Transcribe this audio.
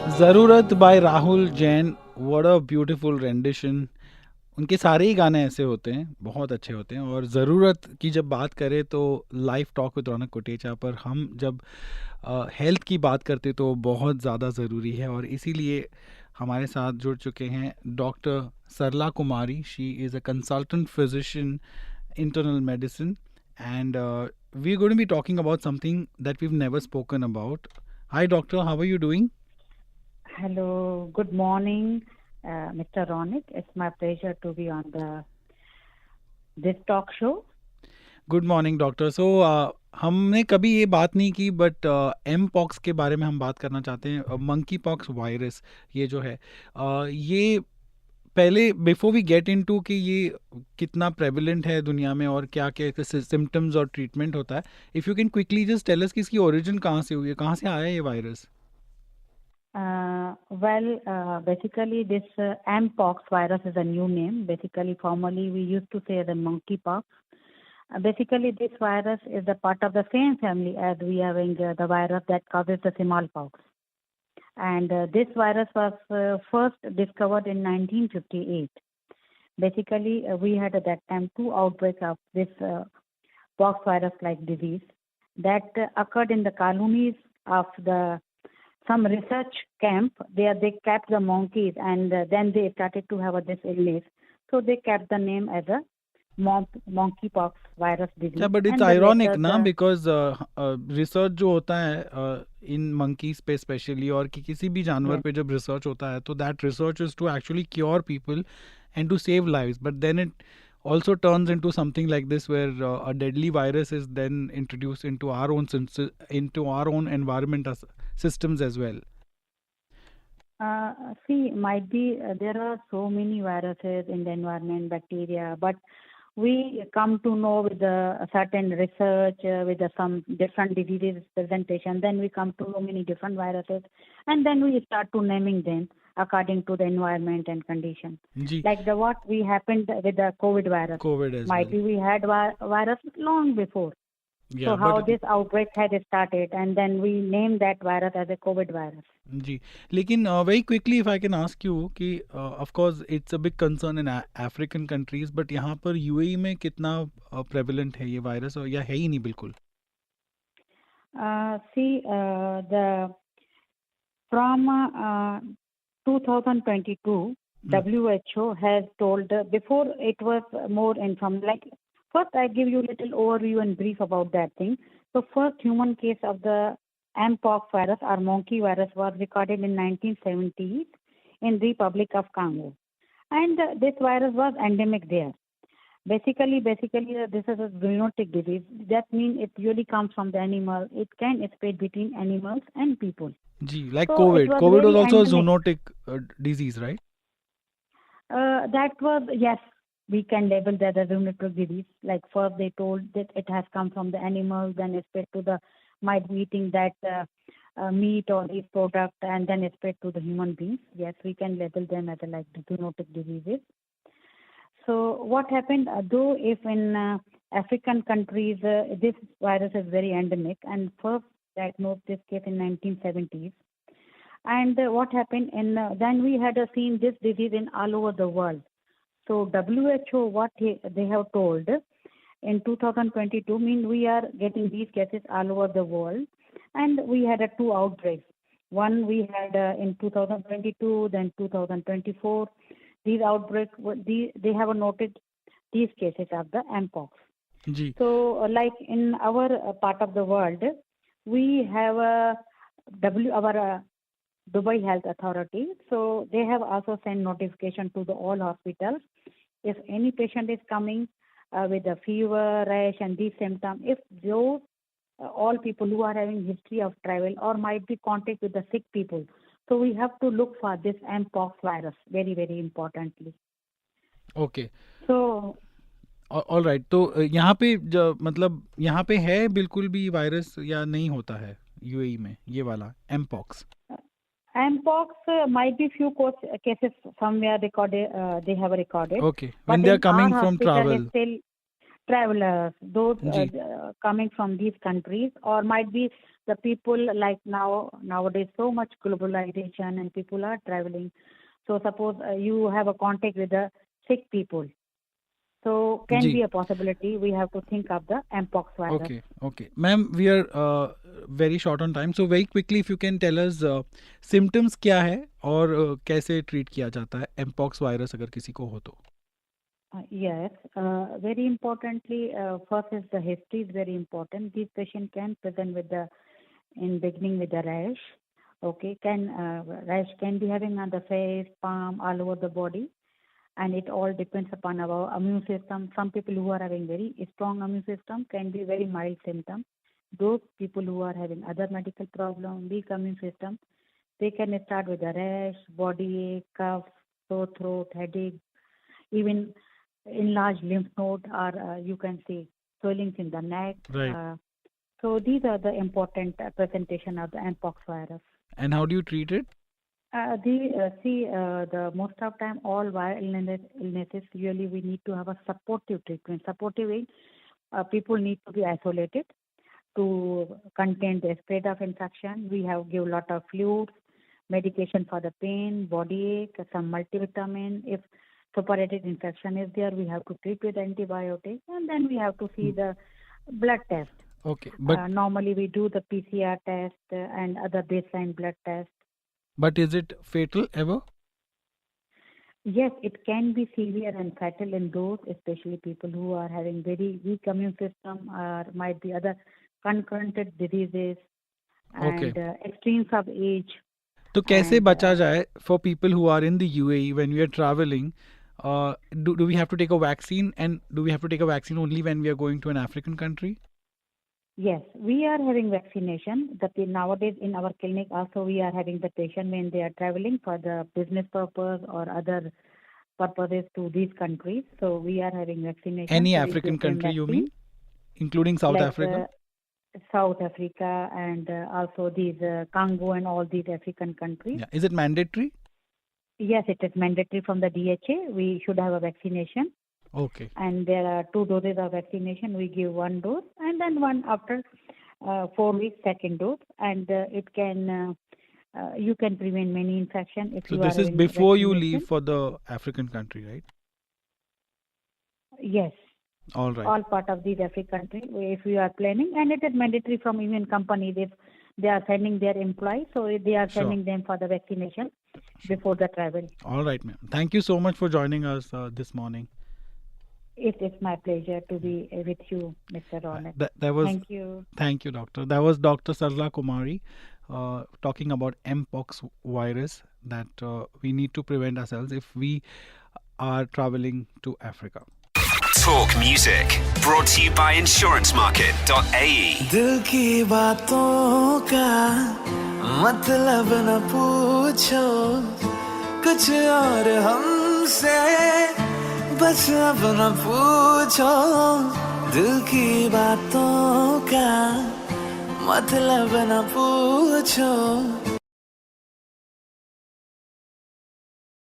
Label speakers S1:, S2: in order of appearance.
S1: ज़रूरत by Rahul Jain, what a beautiful rendition. उनके सारे ही गाने ऐसे होते हैं, बहुत अच्छे होते हैं। और ज़रूरत की जब बात करें तो लाइव टॉक विद रौनक कोटेचा पर हम जब हेल्थ की बात करते तो बहुत ज़्यादा ज़रूरी है। और इसीलिए हमारे साथ जुड़ चुके हैं doctor Sarla Kumari. She is a consultant physician, internal medicine, and we're going to be talking about something that we've never spoken about. Hi doctor, how are you doing?
S2: Hello, good morning, Mr. Ronik. It's my pleasure to be on this talk show.
S1: Good morning doctor. So हमने कभी ये बात नहीं की, but M pox के बारे में हम बात करना चाहते हैं। मंकी पॉक्स वायरस ये जो है, ये पहले बिफोर वी गेट इनटू कि ये कितना प्रेवलेंट है दुनिया में और क्या क्या सिम्टम्स और ट्रीटमेंट होता है, if you can quickly just tell us कि इसकी ओरिजिन कहाँ से हुई है, कहाँ से आया ये virus?
S2: Basically, this Mpox virus is a new name. Basically, formerly we used to say the monkeypox. Basically, this virus is a part of the same family as we having the virus that causes the smallpox. And this virus was first discovered in 1958. Basically, we had at that time two outbreaks of this pox virus-like disease that occurred in the colonies of the some research camp. There they kept the monkeys, and then they started to have this illness. So they kept the name as a monkeypox virus
S1: Yeah,
S2: disease,
S1: but it's
S2: and the
S1: ironic
S2: later
S1: ना,
S2: the
S1: because research जो होता है इन monkeys पे specially, और कि किसी भी जानवर
S2: yes.
S1: पे जब रिसर्च होता है तो that research is to actually cure people and to save lives, but then it also turns into something like this where a deadly virus is then introduced into our own environment as systems as well.
S2: See, might be there are so many viruses in the environment, bacteria, but we come to know with a certain research, with some different diseases presentation, then we come to know many different viruses, and then we start to naming them according to the environment and condition.
S1: जी,
S2: Like the what we happened with the COVID virus.
S1: covid as
S2: Might
S1: well.
S2: be we had virus long before.
S1: Yeah,
S2: So
S1: but
S2: how this outbreak had started, and then we named that virus as a COVID virus.
S1: जी, लेकिन very quickly if I can ask you कि of course it's a big concern in African countries, but यहाँ पर UAE में कितना prevalent है ये virus, और या है ही नहीं बिल्कुल?
S2: See, the from 2022, WHO has told before it was more informed. Like first, I give you a little overview and brief about that thing. So first human case of the Mpox virus or monkey virus was recorded in 1970s in Republic of Congo, and this virus was endemic there. Basically, this is a zoonotic disease. That means it really comes from the animal. It can spread between animals and people.
S1: जी, like
S2: So it
S1: covid
S2: was
S1: covid was
S2: very
S1: also a
S2: endemic.
S1: zoonotic disease, right?
S2: That was, yes, we can label that as zoonotic disease. Like first they told that it has come from the animals, then it spread to the might be eating that meat or these product, and then it spread to the human beings. Yes, we can label them as like the zoonotic diseases. So what happened, though if in African countries this virus is very endemic, and first diagnosed this case in 1970s, and what happened in then we had seen this disease in all over the world. So WHO, what they have told in 2022, mean we are getting these cases all over the world, and we had two outbreaks. One we had in 2022, then 2024. These outbreaks, they have noted these cases of the mpox.
S1: जी,
S2: So, like in our part of the world, we have a our Dubai Health Authority. So they have also sent notification to the all hospitals. If any patient is coming with a fever, rash, and these symptoms, if those all people who are having history of travel or might be contact with the sick people, so we have to look for this mpox virus very very importantly.
S1: Okay,
S2: So
S1: all right. तो यहाँ पे मतलब यहाँ पे है बिल्कुल भी virus या नहीं होता है यूएई में ये वाला mpox?
S2: mpox might be few cases somewhere recorded. They have recorded,
S1: okay, when
S2: but
S1: they are
S2: in our
S1: coming from
S2: hospital is
S1: travel?
S2: still travelers, those
S1: जी
S2: coming from these countries, or might be the people like nowadays so much globalization and people are traveling. So suppose you have a contact with the sick people, so can
S1: जी
S2: be a possibility. We have to think of the mpox virus.
S1: Okay, okay. Ma'am, we are very short on time. So very quickly, if you can tell us symptoms क्या है और कैसे treat किया जाता है mpox virus अगर किसी को हो तो.
S2: Yes, very importantly, first is the history is very important. This patient can present with the in beginning with the rash. Okay, rash can be having on the face, palm, all over the body, and it all depends upon our immune system. Some people who are having very strong immune system can be very mild symptom. Those people who are having other medical problem, weak immune system, they can start with a rash, body ache, cough, sore throat, headache, even enlarged lymph node, or you can see swellings in the neck.
S1: Right.
S2: So these are the important presentation of the mpox virus.
S1: And how do you treat it?
S2: The most of time all viral illnesses usually we need to have a supportive treatment. Supportive means people need to be isolated to contain the spread of infection. We have give lot of fluids, medication for the pain, body ache, some multivitamin. If suppurated infection is there, we have to treat with antibiotics, and then we have to see the blood test.
S1: Okay, but
S2: Normally we do the PCR test and other baseline blood test.
S1: but is it fatal ever?
S2: Yes, it can be severe and fatal in those, especially people who are having very weak immune system, or might be other concurrent diseases
S1: Okay.
S2: and extremes of age.
S1: तो कैसे
S2: And
S1: बचा जाए for people who are in the UAE when we are traveling? Do we have to take a vaccine, and do we have to take a vaccine only when we are going to an African country?
S2: yes, we are having vaccination. Nowadays in our clinic also we are having the patient when they are traveling for the business purpose or other purposes to these countries. So we are having vaccination.
S1: Any
S2: So we
S1: African
S2: give them
S1: country, you
S2: vaccine,
S1: mean, including South
S2: like
S1: Africa?
S2: South Africa and also these Congo and all these African countries.
S1: Yeah. Is it mandatory?
S2: Yes, it is mandatory from the DHA. We should have a vaccination,
S1: Okay.
S2: and there are 2 doses of vaccination. We give 1 dose and then one after 4 weeks second dose, and it can you can prevent many infection if
S1: So
S2: you
S1: this
S2: are
S1: is
S2: having
S1: before you
S2: vaccination.
S1: leave for the African country, right?
S2: Yes,
S1: All right.
S2: all part of these African country if you are planning, and it is mandatory from even companies if they are sending their employees, so they are
S1: Sure.
S2: sending them for the vaccination before the travel.
S1: All right, ma'am. Thank you so much for joining us this morning.
S2: It is my pleasure to be with you, Mr. Ronak.
S1: That was
S2: Thank you.
S1: doctor. That was Dr. Sarla Kumari talking about mpox virus that we need to prevent ourselves if we are traveling to Africa.
S3: Talk Music, brought to you by insurancemarket.ae.
S4: दिल की बातों का मतलब न पूछो, कुछ और हमसे बस अब न पूछो, दिल की बातों का मतलब न पूछो,